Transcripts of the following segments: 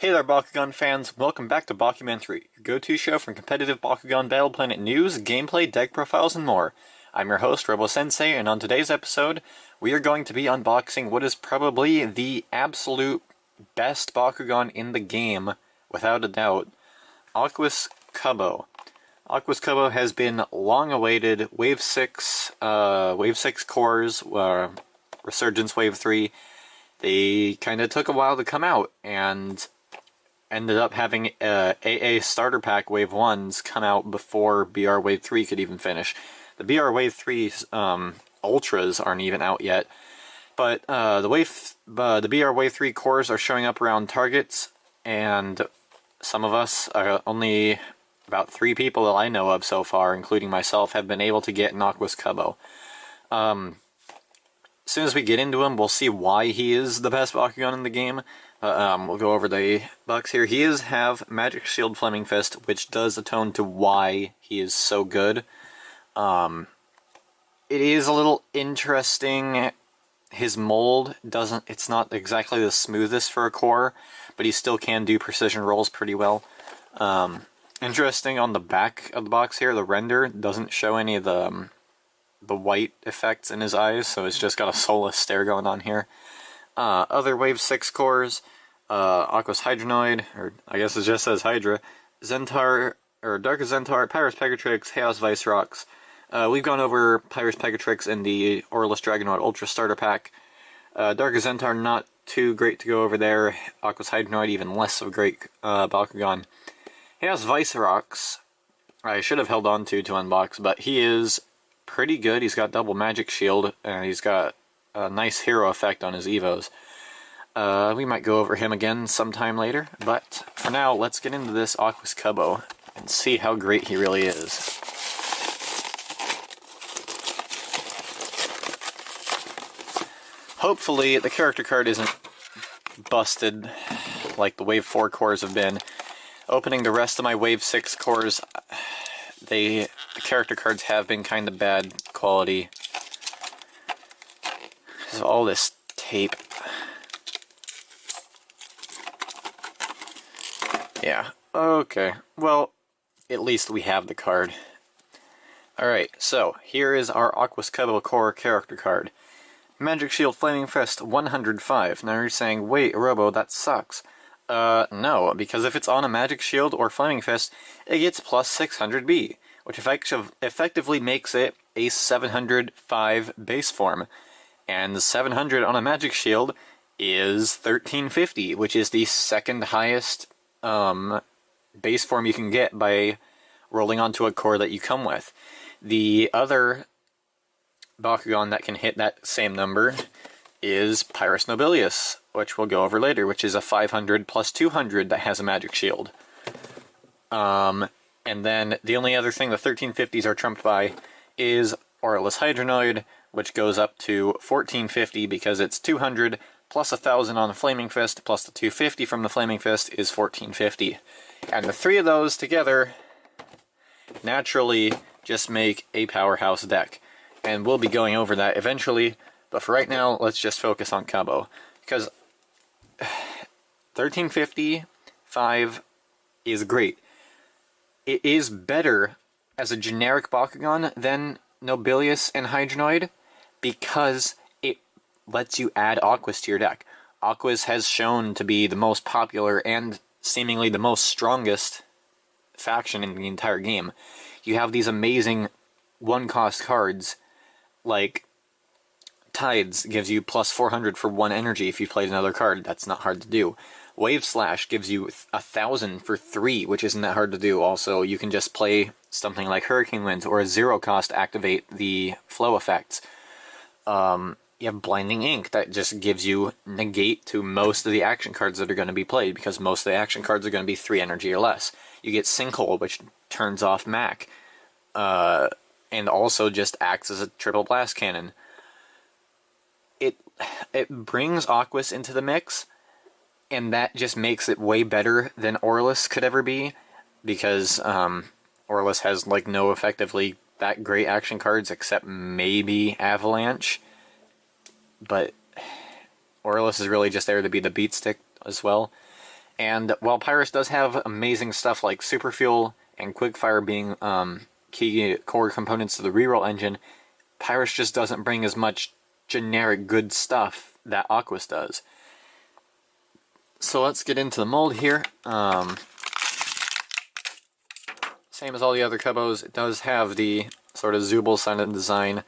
Hey there, Bakugan fans! Welcome back to Bakumentary, your go-to show for competitive Bakugan Battle Planet news, gameplay, deck profiles, and more. I'm your host, RoboSensei, and on today's episode, we are going to be unboxing what is probably the absolute best Bakugan in the game, without a doubt, Aquos Cubbo. Aquos Cubbo has been long-awaited Wave 6 cores, Resurgence Wave 3. They kind of took a while to come out, and ended up having AA Starter Pack Wave 1s come out before BR Wave 3 could even finish. The BR Wave 3's Ultras aren't even out yet, but the BR Wave 3 cores are showing up around targets, and some of us, only about 3 people that I know of so far, including myself, have been able to get an Aquos Cubbo. As soon as we get into him, we'll see why he is the best Bakugan in the game. We'll go over the box here. He is have Magic Shield Flaming Fist, which does atone to why he is so good. It is a little interesting. His mold it's not exactly the smoothest for a core, but he still can do precision rolls pretty well. Interesting on the back of the box here, the render doesn't show any of the white effects in his eyes, so it's just got a soulless stare going on here. Other Wave 6 cores, Aquos Hydronoid, or I guess it just says Hydra, Zentar, or Dark Zentar, Pyrus Pegatrix, Chaos Vicerox. We've gone over Pyrus Pegatrix in the Aurelus Dragonoid Ultra Starter Pack. Dark Zentar, not too great to go over there. Aquos Hydronoid, even less of a great Bakugan. Chaos Vicerox, I should have held on to unbox, but he is pretty good. He's got double Magic Shield, and he's got a nice hero effect on his Evos. We might go over him again sometime later, but for now, let's get into this Aquos Cubbo and see how great he really is. Hopefully, the character card isn't busted like the Wave 4 cores have been. Opening the rest of my Wave 6 cores, the character cards have been kind of bad quality. So all this tape. Yeah, okay. Well, at least we have the card. Alright, so here is our Aquos Cubbo Core character card. Magic Shield Flaming Fist 105. Now you're saying, wait, Robo, that sucks. No, because if it's on a Magic Shield or Flaming Fist, it gets plus 600B, which effectively makes it a 705 base form. And the 700 on a Magic Shield is 1350, which is the second highest base form you can get by rolling onto a core that you come with. The other Bakugan that can hit that same number is Pyrus Nobilius, which we'll go over later, which is a 500 plus 200 that has a Magic Shield. And then the only other thing the 1350s are trumped by is Aurelus Hydronoid, which goes up to 1450 because it's 200 plus 1000 on the Flaming Fist plus the 250 from the Flaming Fist is 1450. And the three of those together naturally just make a powerhouse deck. And we'll be going over that eventually, but for right now, let's just focus on Cubbo. Because 1355 is great. It is better as a generic Bakugan than Nobilius and Hydronoid because it lets you add Aquos to your deck. Aquos has shown to be the most popular and seemingly the most strongest faction in the entire game. You have these amazing one-cost cards like Tides gives you plus 400 for 1 energy if you played another card. That's not hard to do. Wave Slash gives you 1000 for 3, which isn't that hard to do. Also, you can just play something like Hurricane Winds or a 0-cost activate the flow effects. You have Blinding Ink that just gives you negate to most of the action cards that are going to be played because most of the action cards are going to be 3 energy or less. You get Sinkhole, which turns off Mac, and also just acts as a triple blast cannon. It brings Aquos into the mix, and that just makes it way better than Aurelus could ever be, because Aurelus has like no effectively that great action cards except maybe Avalanche, but Aurelus is really just there to be the beat stick as well. And while Pyrus does have amazing stuff like Super Fuel and Quickfire being key core components to the reroll engine, Pyrus just doesn't bring as much generic good stuff that Aquos does. So let's get into the mold here. Same as all the other Cubbos, it does have the sort of Zooble-sided design,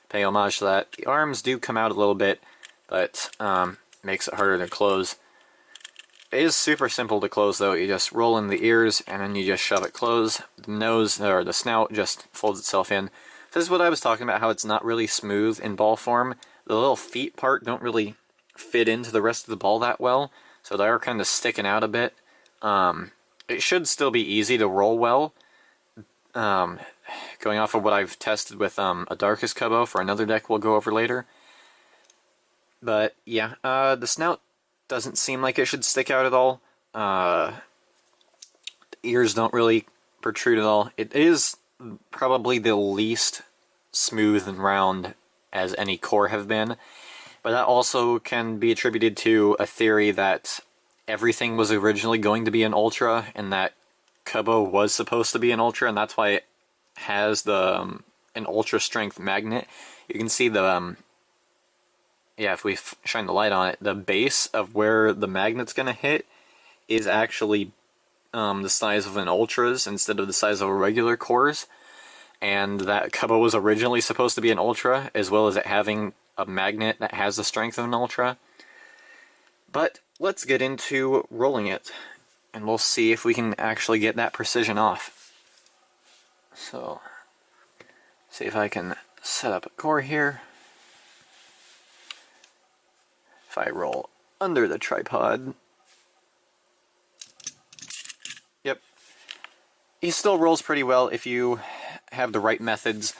pay homage to that. The arms do come out a little bit, but makes it harder to close. It is super simple to close though. You just roll in the ears and then you just shove it closed. The nose, or the snout, just folds itself in. This is what I was talking about, how it's not really smooth in ball form. The little feet part don't really fit into the rest of the ball that well, so they are kind of sticking out a bit. It should still be easy to roll well. Going off of what I've tested with a Darkest Cubbo for another deck we'll go over later. But yeah, the snout doesn't seem like it should stick out at all. The ears don't really protrude at all. It is probably the least smooth and round as any core have been, but that also can be attributed to a theory that everything was originally going to be an Ultra, and that Cubbo was supposed to be an Ultra, and that's why it has the an Ultra Strength magnet. You can see the yeah, if we shine the light on it, the base of where the magnet's gonna hit is actually the size of an Ultra's instead of the size of a regular core's, and that Cubbo was originally supposed to be an Ultra, as well as it having a magnet that has the strength of an Ultra. But let's get into rolling it, and we'll see if we can actually get that precision off. So, see if I can set up a core here. If I roll under the tripod, yep, he still rolls pretty well if you have the right methods.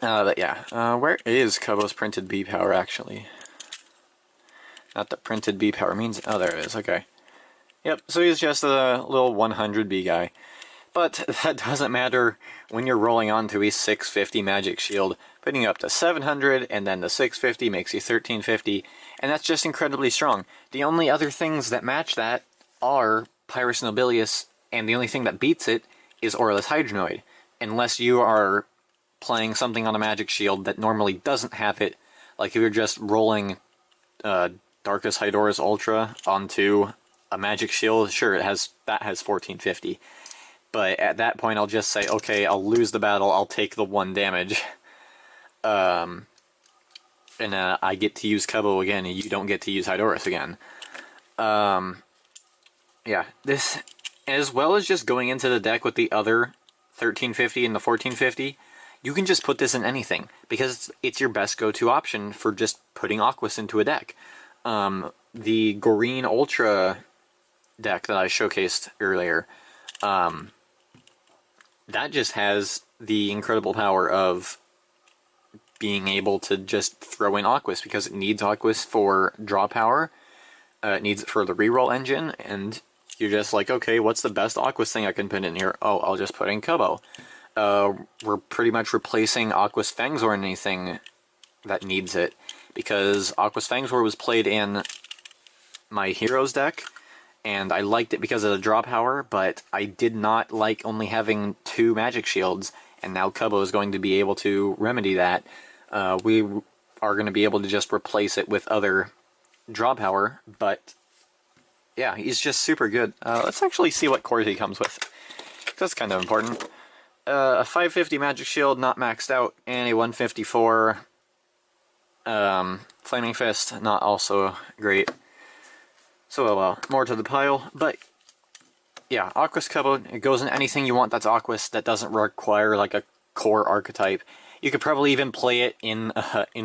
But yeah, where is Cubbo's printed B power actually? Not that printed B power means. Oh, there it is. Okay. Yep. So he's just a little 100 B guy, but that doesn't matter when you're rolling onto a 650 Magic Shield. Putting you up to 700, and then the 650 makes you 1350, and that's just incredibly strong. The only other things that match that are Pyrus Nobilius, and the only thing that beats it is Aurelus Hydronoid, unless you are playing something on a Magic Shield that normally doesn't have it, like if you're just rolling Darkest Hydorus Ultra onto a Magic Shield, sure, that has 1450, but at that point I'll just say, okay, I'll lose the battle, I'll take the 1 damage. And I get to use Cubbo again, and you don't get to use Hydorus again. Yeah, this, as well as just going into the deck with the other 1350 and the 1450, you can just put this in anything, because it's your best go-to option for just putting Aquos into a deck. The Green Ultra deck that I showcased earlier, that just has the incredible power of being able to just throw in Aquos, because it needs Aquos for draw power, it needs it for the reroll engine, and you're just like, okay, what's the best Aquos thing I can put in here? Oh, I'll just put in Cubbo. We're pretty much replacing Aquos Fangzor in anything that needs it, because Aquos Fangzor was played in my Heroes deck, and I liked it because of the draw power, but I did not like only having 2 Magic Shields, and now Cubbo is going to be able to remedy that. We are going to be able to just replace it with other draw power, but yeah, he's just super good. Let's actually see what cores he comes with. That's kind of important. A 550 Magic Shield, not maxed out, and a 154 Flaming Fist, not also great. So, well, more to the pile, but yeah, Aquos Cubbo, it goes in anything you want that's Aquos that doesn't require like a core archetype. You could probably even play it in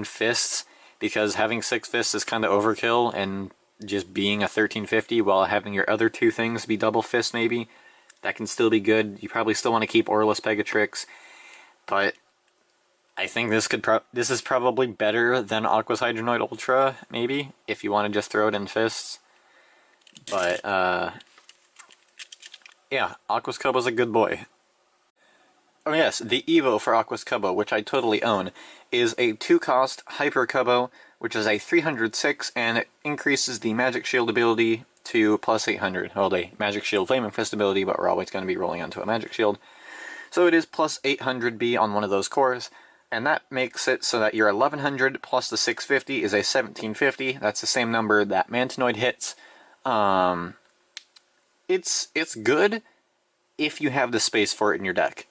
fists, because having 6 fists is kind of overkill, and just being a 1350 while having your other 2 things be double fist maybe, that can still be good. You probably still want to keep Aurelus Pegatrix, but I think this is probably better than Aquos Hydronoid Ultra, maybe, if you want to just throw it in fists. But, yeah, Aquos Cubbo's a good boy. Oh yes, the Evo for Aquos Cubbo, which I totally own, is a 2-cost Hyper Cubbo, which is a 306, and it increases the Magic Shield ability to plus 800. Hold a Magic Shield Flame Infest ability, but we're always going to be rolling onto a Magic Shield. So it is plus 800B on one of those cores, and that makes it so that your 1100 plus the 650 is a 1750. That's the same number that Mantinoid hits. It's good if you have the space for it in your deck.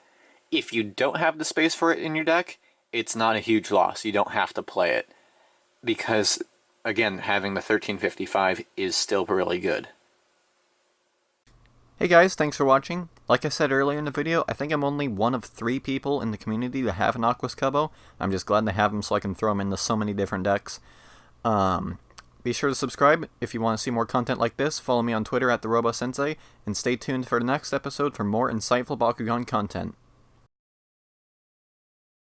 If you don't have the space for it in your deck, it's not a huge loss. You don't have to play it. Because, again, having the 1355 is still really good. Hey guys, thanks for watching. Like I said earlier in the video, I think I'm only one of 3 people in the community that have an Aquos Cubbo. I'm just glad to have them so I can throw them into so many different decks. Be sure to subscribe if you want to see more content like this. Follow me on Twitter at the RoboSensei, and stay tuned for the next episode for more insightful Bakugan content.